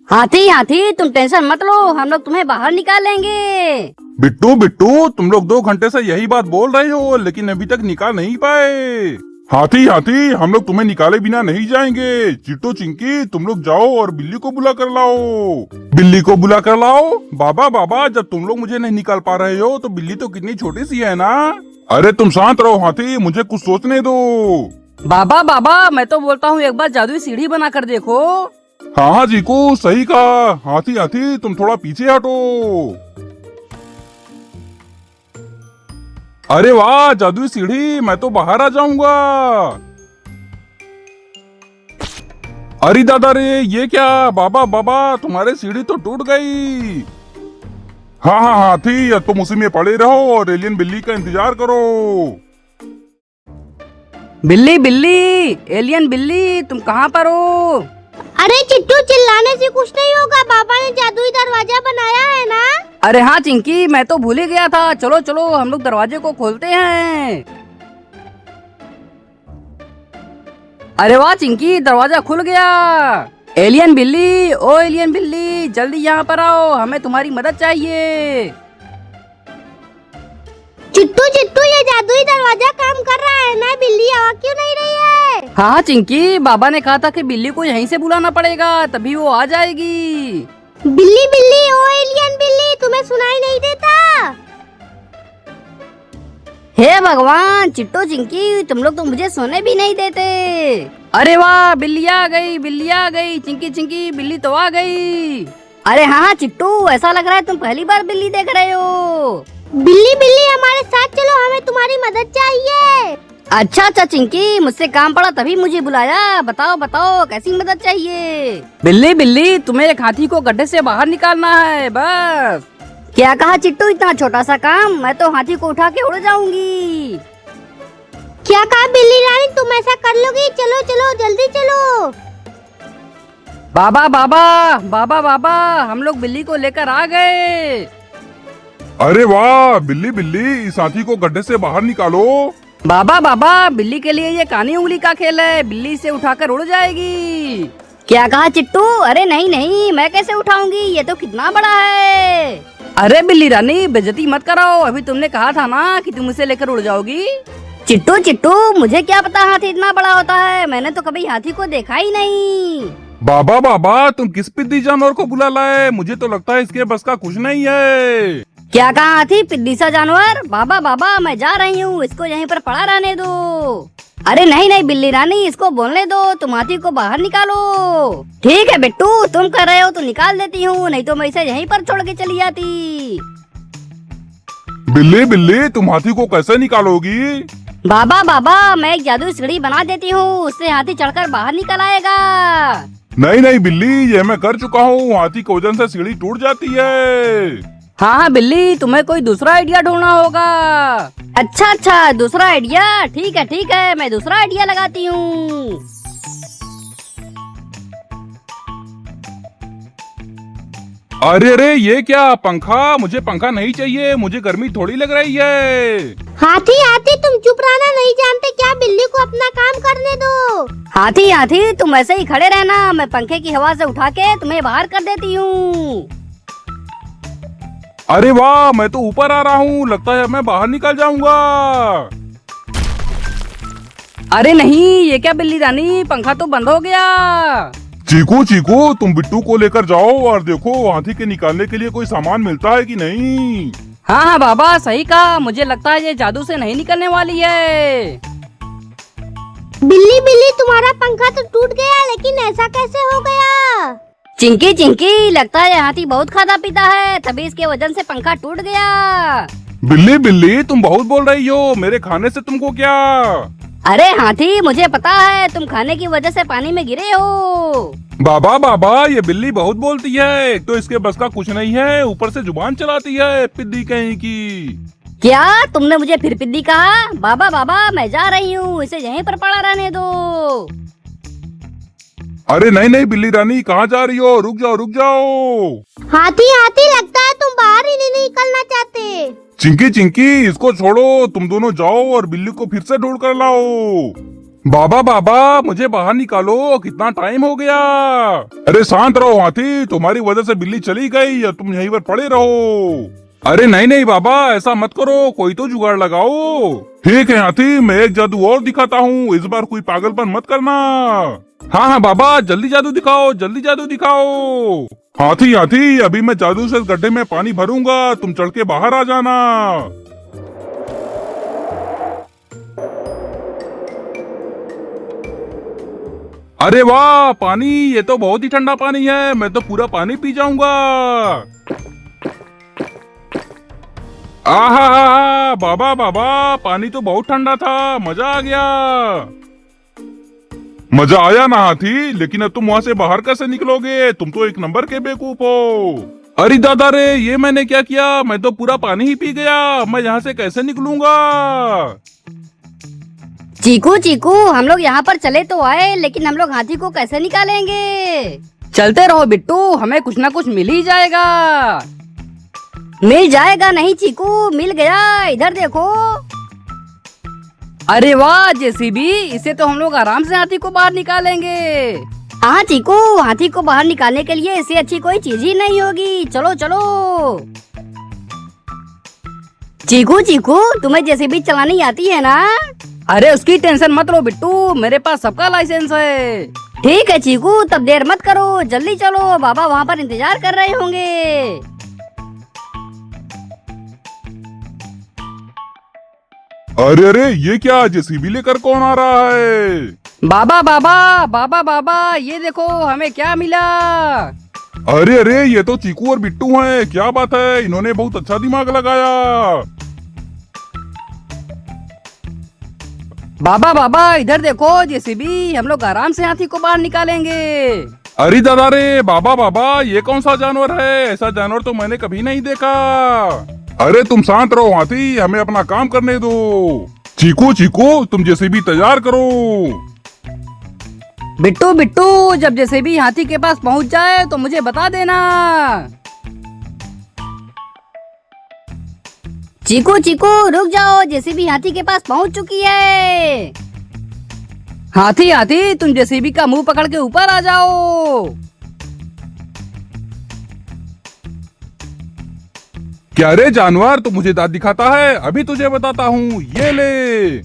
हाथी हाथी तुम टेंशन मत लो, हम लोग तुम्हें बाहर निकालेंगे। बिट्टू बिट्टू, तुम लोग 2 घंटे से यही बात बोल रहे हो लेकिन अभी तक निकाल नहीं पाए। हाथी हाथी, हम लोग तुम्हें निकाले बिना नहीं जाएंगे। चिट्टू चिंकी, तुम लोग जाओ और बिल्ली को बुला कर लाओ। बिल्ली को बुला कर लाओ? बाबा बाबा, जब तुम लोग मुझे नहीं निकाल पा रहे हो तो बिल्ली तो कितनी छोटी सी है ना। अरे तुम शांत रहो हाथी, मुझे कुछ सोचने दो। बाबा बाबा, मैं तो बोलता हूँ एक बार जादुई सीढ़ी बना कर देखो। हाँ हाँ जीकू, सही कहा। हाथी हाथी, तुम थोड़ा पीछे हटो। अरे वाह, जादुई सीढ़ी, मैं तो बाहर आ जाऊंगा। अरे दादा रे, ये क्या? बाबा बाबा, तुम्हारी सीढ़ी तो टूट गई। हाँ हाँ हाथी, अब तुम उसी में पड़े रहो और एलियन बिल्ली का इंतजार करो। बिल्ली बिल्ली, एलियन बिल्ली, तुम कहाँ पर हो? अरे चिट्टू, चिल्लाने से कुछ नहीं होगा, बाबा ने जादुई दरवाजा बनाया है ना। अरे हाँ चिंकी, मैं तो भूल ही गया था। चलो चलो, हम लोग दरवाजे को खोलते हैं। अरे वाह चिंकी, दरवाजा खुल गया। एलियन बिल्ली, ओ एलियन बिल्ली, जल्दी यहाँ पर आओ, हमें तुम्हारी मदद चाहिए। चिट्टू चिट्टू, ये जादुई दरवाजा काम कर रहा है ना? बिल्ली आ क्यों नहीं रही है? हाँ चिंकी, बाबा ने कहा था कि बिल्ली को यहीं से बुलाना पड़ेगा, तभी वो आ जाएगी। बिल्ली बिल्ली, ओ एलियन बिल्ली, तुम्हें सुनाई नहीं देता? हे भगवान, चिट्टू चिंकी, तुम लोग तो मुझे सोने भी नहीं देते। अरे वाह, बिल्ली आ गई, बिल्ली आ गई। चिंकी चिंकी, बिल्ली तो आ गई। अरे हाँ हाँ चिट्टू, ऐसा लग रहा है तुम पहली बार बिल्ली देख रहे हो। बिल्ली बिल्ली, हमारे साथ चलो, हमें तुम्हारी मदद चाहिए। अच्छा अच्छा चिंकी, मुझसे काम पड़ा तभी मुझे बुलाया। बताओ बताओ, कैसी मदद चाहिए? बिल्ली बिल्ली, तुम्हें एक हाथी को गड्ढे से बाहर निकालना है, बस। क्या कहा चिट्टू, इतना छोटा सा काम? मैं तो हाथी को उठा के उड़ जाऊंगी। क्या कहा बिल्ली रानी, तुम ऐसा कर लोगी? चलो चलो, जल्दी चलो। बाबा बाबा, बाबा बाबा, हम लोग बिल्ली को लेकर आ गए। अरे वाह, बिल्ली बिल्ली, इस हाथी को गड्ढे से बाहर निकालो। बाबा बाबा, बिल्ली के लिए ये कानी उंगली का खेल है, बिल्ली से उठाकर उड़ जाएगी। क्या कहा चिट्टू? अरे नहीं नहीं, मैं कैसे उठाऊंगी, ये तो कितना बड़ा है। अरे बिल्ली रानी, बेइज्जती मत कराओ, अभी तुमने कहा था ना कि तुम इसे लेकर उड़ जाओगी। चिट्टू चिट्टू, मुझे क्या पता हाथी इतना बड़ा होता है, मैंने तो कभी हाथी को देखा ही नहीं। बाबा बाबा, तुम किस पिद्दी जानवर को बुला लाए? मुझे तो लगता है इसके बस का कुछ नहीं है। क्या कहा हाथी, पिद्दी सा जानवर? बाबा बाबा, मैं जा रही हूँ, इसको यहीं पर पड़ा रहने दो। अरे नहीं नहीं बिल्ली रानी, इसको बोलने दो, तुम हाथी को बाहर निकालो। ठीक है बिट्टू, तुम कर रहे हो तो निकाल देती हूँ, नहीं तो मैं इसे यहीं पर छोड़ के चली जाती। बिल्ली बिल्ली, तुम हाथी को कैसे निकालोगी? बाबा बाबा, मैं एक जादुई सीढ़ी बना देती हूँ, उससे हाथी चढ़कर बाहर निकल आएगा। नहीं नहीं बिल्ली, ये मैं कर चुका हूँ, हाथी के वजन से सीढ़ी टूट जाती है। हाँ हाँ बिल्ली, तुम्हें कोई दूसरा आइडिया ढूंढना होगा। अच्छा अच्छा, दूसरा आइडिया, ठीक है, मैं दूसरा आइडिया लगाती हूँ। अरे अरे, ये क्या पंखा? मुझे पंखा नहीं चाहिए, मुझे गर्मी थोड़ी लग रही है। हाथी हाथी, तुम चुप रहना, नहीं जानते क्या? बिल्ली को अपना काम करने दो। हाथी हाथी, तुम ऐसे ही खड़े रहना, मैं पंखे की हवा से उठा के तुम्हें बाहर कर देती हूँ। अरे वाह, मैं तो ऊपर आ रहा हूँ, लगता है मैं बाहर निकल जाऊंगा। अरे नहीं, ये क्या बिल्ली रानी, पंखा तो बंद हो गया। चीकू चीकू, तुम बिट्टू को लेकर जाओ और देखो हाथी के निकालने के लिए कोई सामान मिलता है कि नहीं। हाँ हाँ बाबा, सही कहा, मुझे लगता है ये जादू से नहीं निकलने वाली है। बिल्ली बिल्ली, तुम्हारा पंखा तो टूट गया, लेकिन ऐसा कैसे हो गया? चिंकी चिंकी, लगता है हाथी बहुत खाता पीता है, तभी इसके वजन से पंखा टूट गया। बिल्ली बिल्ली, तुम बहुत बोल रही हो, मेरे खाने से तुमको क्या? अरे हाथी, मुझे पता है, तुम खाने की वजह से पानी में गिरे हो। बाबा बाबा, ये बिल्ली बहुत बोलती है, एक तो इसके बस का कुछ नहीं है, ऊपर से जुबान चलाती है, पिद्दी कहीं की। क्या तुमने मुझे फिर पिद्दी कहा? बाबा बाबा, मैं जा रही हूँ, इसे यहीं पर पड़ा रहने दो। अरे नहीं नहीं बिल्ली रानी, कहाँ जा रही हो? रुक जाओ रुक जाओ। हाथी हाथी, लगता है तुम चिंकी चिंकी इसको छोड़ो, तुम दोनों जाओ और बिल्ली को फिर से ढूंढ कर लाओ। बाबा बाबा मुझे बाहर निकालो, कितना टाइम हो गया। अरे शांत रहो हाथी, तुम्हारी वजह से बिल्ली चली गई या तुम यहीं पर पड़े रहो। अरे नहीं नहीं बाबा, ऐसा मत करो, कोई तो जुगाड़ लगाओ। ठीक है हाथी, मैं एक जादू और दिखाता हूँ, इस बार कोई पागलपन मत करना। हाँ हाँ बाबा, जल्दी जादू दिखाओ, जल्दी जादू दिखाओ। हाथी हाथी, अभी मैं जादू से इस गड्ढे में पानी भरूंगा, तुम चढ़ के बाहर आ जाना। अरे वाह पानी, ये तो बहुत ही ठंडा पानी है, मैं तो पूरा पानी पी जाऊंगा। आहा बाबा बाबा, पानी तो बहुत ठंडा था, मजा आ गया। मजा आया ना हाथी, लेकिन अब तुम वहां से बाहर कैसे निकलोगे? तुम तो एक नंबर के बेवकूफ हो। अरे दादा रे, ये मैंने क्या किया, मैं तो पूरा पानी ही पी गया, मैं यहाँ से कैसे निकलूंगा? चीकू चीकू, हम लोग यहाँ पर चले तो आए, लेकिन हम लोग हाथी को कैसे निकालेंगे? चलते रहो बिट्टू, हमें कुछ ना कुछ मिल ही जाएगा। मिल जाएगा नहीं चीकू, मिल गया, इधर देखो। अरे वाह जेसीबी, इसे तो हम लोग आराम से हाथी को बाहर निकालेंगे। हाँ चीकू, हाथी को बाहर निकालने के लिए इससे अच्छी कोई चीज ही नहीं होगी, चलो चलो। चीकू चीकू, तुम्हें जेसीबी चलानी आती है ना? अरे उसकी टेंशन मत लो बिट्टू, मेरे पास सबका लाइसेंस है। ठीक है चीकू, तब देर मत करो, जल्दी चलो, बाबा वहाँ पर इंतजार कर रहे होंगे। अरे अरे, ये क्या, जेसीबी लेकर कौन आ रहा है? बाबा बाबा बाबा बाबा, ये देखो हमें क्या मिला। अरे अरे, ये तो चीकू और बिट्टू हैं, क्या बात है, इन्होंने बहुत अच्छा दिमाग लगाया। बाबा बाबा इधर देखो जेसीबी, हम लोग आराम से हाथी को बाहर निकालेंगे। अरे दादा रे, बाबा बाबा, ये कौन सा जानवर है? ऐसा जानवर तो मैंने कभी नहीं देखा। अरे तुम शांत रहो हाथी, हमें अपना काम करने दो। चीकू चीकू, तुम जेसीबी तैयार करो। बिट्टू बिट्टू, जब जेसीबी हाथी के पास पहुंच जाए तो मुझे बता देना। चीकू चीकू रुक जाओ, जेसीबी हाथी के पास पहुंच चुकी है। हाथी हाथी, तुम जेसीबी का मुंह पकड़ के ऊपर आ जाओ। क्या रे जानवर, तू मुझे दांत दिखाता है? अभी तुझे बताता हूँ, ये ले।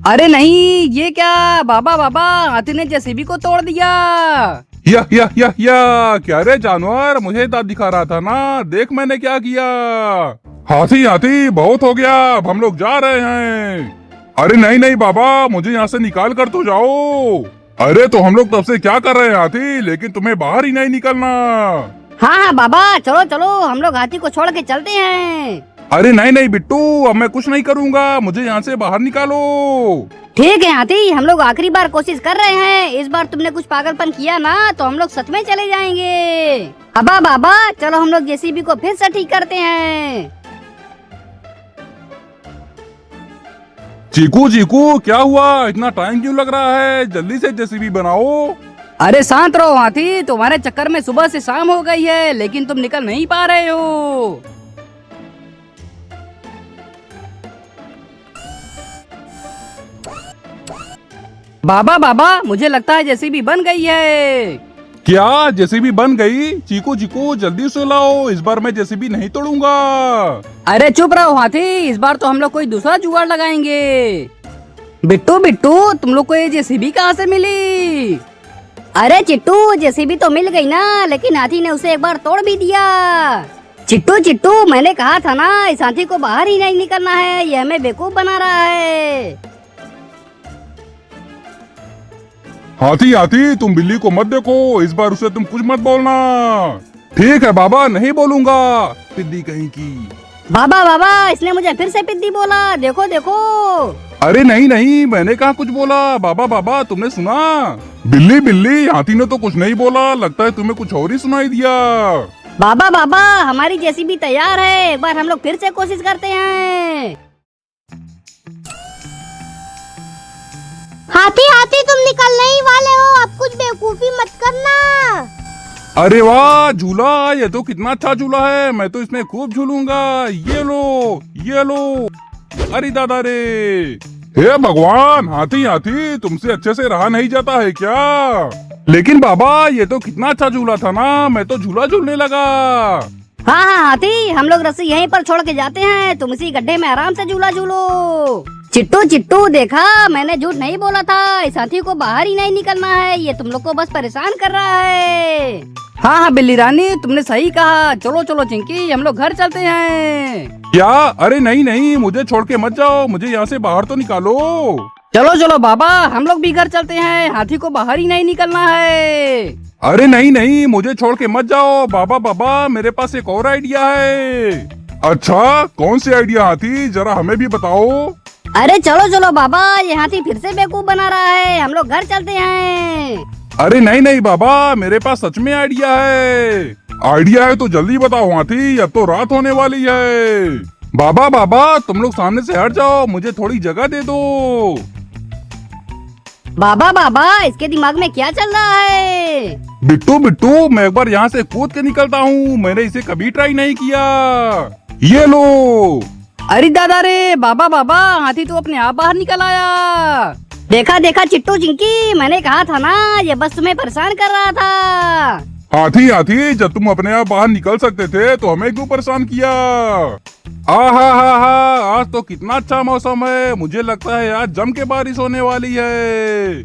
अरे नहीं, ये क्या बाबा बाबा, हाथी ने जेसीबी को तोड़ दिया। या क्या रे जानवर, मुझे दांत दिखा रहा था ना, देख मैंने क्या किया। हाथी हाथी, बहुत हो गया, अब हम लोग जा रहे हैं। अरे नहीं नहीं बाबा, मुझे यहाँ से निकाल कर तो जाओ। अरे तो हम लोग तब से क्या कर रहे हैं हाथी, लेकिन तुम्हें बाहर ही नहीं निकलना। हाँ हाँ बाबा, चलो चलो, हम लोग हाथी को छोड़ के चलते हैं। अरे नहीं नहीं बिट्टू, अब मैं कुछ नहीं करूँगा, मुझे यहाँ से बाहर निकालो। ठीक है हाथी, हम लोग आखिरी बार कोशिश कर रहे हैं, इस बार तुमने कुछ पागलपन किया ना तो हम लोग सच में चले जाएंगे। अबा बाबा, चलो हम लोग जेसीबी को फिर से ठीक करते हैं। चीकू चीकू, क्या हुआ, इतना टाइम क्यों लग रहा है? जल्दी से जेसीबी बनाओ। अरे शांत रहो हाथी, तुम्हारे चक्कर में सुबह से शाम हो गई है, लेकिन तुम निकल नहीं पा रहे हो। बाबा बाबा, मुझे लगता है जेसीबी बन गई है। क्या जेसीबी बन गई? चीकू चीकू जल्दी से लाओ, इस बार मैं जेसीबी नहीं तोड़ूंगा। अरे चुप रहो हाथी, इस बार तो हम लोग कोई दूसरा जुगाड़ लगाएंगे। बिट्टू बिट्टू, तुम लोग को ये जेसीबी कहाँ से मिली? अरे चिट्टू, जेसीबी तो मिल गई ना, लेकिन हाथी ने उसे एक बार तोड़ भी दिया। चिट्टू चिट्टू, मैंने कहा था ना, इस हाथी को बाहर ही नहीं निकलना है, ये हमें बेवकूफ बना रहा है। हाथी हाथी, तुम बिल्ली को मत देखो, इस बार उसे तुम कुछ मत बोलना। ठीक है बाबा, नहीं बोलूंगा, पिद्दी कहीं की। बाबा बाबा, इसने मुझे फिर से पिद्दी बोला, देखो देखो। अरे नहीं नहीं, मैंने कहा कुछ बोला। बाबा बाबा, तुमने सुना? बिल्ली बिल्ली, हाथी ने तो कुछ नहीं बोला, लगता है तुम्हें कुछ और ही सुनाई दिया। बाबा बाबा, हमारी जेसीबी तैयार है, एक बार हम लोग फिर से कोशिश करते हैं। हाथी हाथी, तुम निकलने ही वाले हो, अब कुछ बेवकूफी मत करना। अरे वाह झूला, ये तो कितना अच्छा झूला है, मैं तो इसमें खूब झूलूंगा। ये लो ये लो। अरे दादा रे, हे भगवान, हाथी हाथी तुमसे अच्छे से रहा नहीं जाता है क्या? लेकिन बाबा ये तो कितना अच्छा झूला था ना, मैं तो झूला झूलने लगा। हाँ हाँ हाथी, हम लोग रस्सी यहीं पर छोड़ के जाते हैं, तुम इसी गड्ढे में आराम से झूला झूलो। चिट्टू चिट्टू देखा, मैंने झूठ नहीं बोला था, इस हाथी को बाहर ही नहीं निकलना है, ये तुम लोग को बस परेशान कर रहा है। हाँ हाँ बिल्ली रानी, तुमने सही कहा। चलो चलो चिंकी, हम लोग घर चलते हैं। क्या? अरे नहीं नहीं, मुझे छोड़ के मत जाओ, मुझे यहाँ से बाहर तो निकालो। चलो चलो बाबा, हम लोग भी घर चलते हैं, हाथी को बाहर ही नहीं निकलना है। अरे नहीं नहीं, मुझे छोड़ के मत जाओ। बाबा बाबा, मेरे पास एक और आइडिया है। अच्छा, कौन सी आइडिया हाथी, जरा हमें भी बताओ। अरे चलो चलो बाबा, ये हाथी फिर से बेवकूफ बना रहा है, हम लोग घर चलते हैं। अरे नहीं नहीं बाबा, मेरे पास सच में आइडिया है। आइडिया है तो जल्दी बताओ हाथी, अब तो रात होने वाली है। बाबा बाबा, तुम लोग सामने से हट जाओ, मुझे थोड़ी जगह दे दो। बाबा बाबा, इसके दिमाग में क्या चल रहा है? बिट्टू बिट्टू, मैं एक बार यहाँ से कूद के निकलता हूँ, मैंने इसे कभी ट्राई नहीं किया। ये लो। अरे दादा रे, बाबा बाबा, हाथी तो अपने आप बाहर निकल आया। देखा देखा चिट्टू चिंकी, मैंने कहा था ना, ये बस तुम्हें परेशान कर रहा था। हाथी हाथी, जब तुम अपने आप बाहर निकल सकते थे तो हमें क्यों परेशान किया? हा, आज तो कितना अच्छा मौसम है, मुझे लगता है आज जम के बारिश होने वाली है।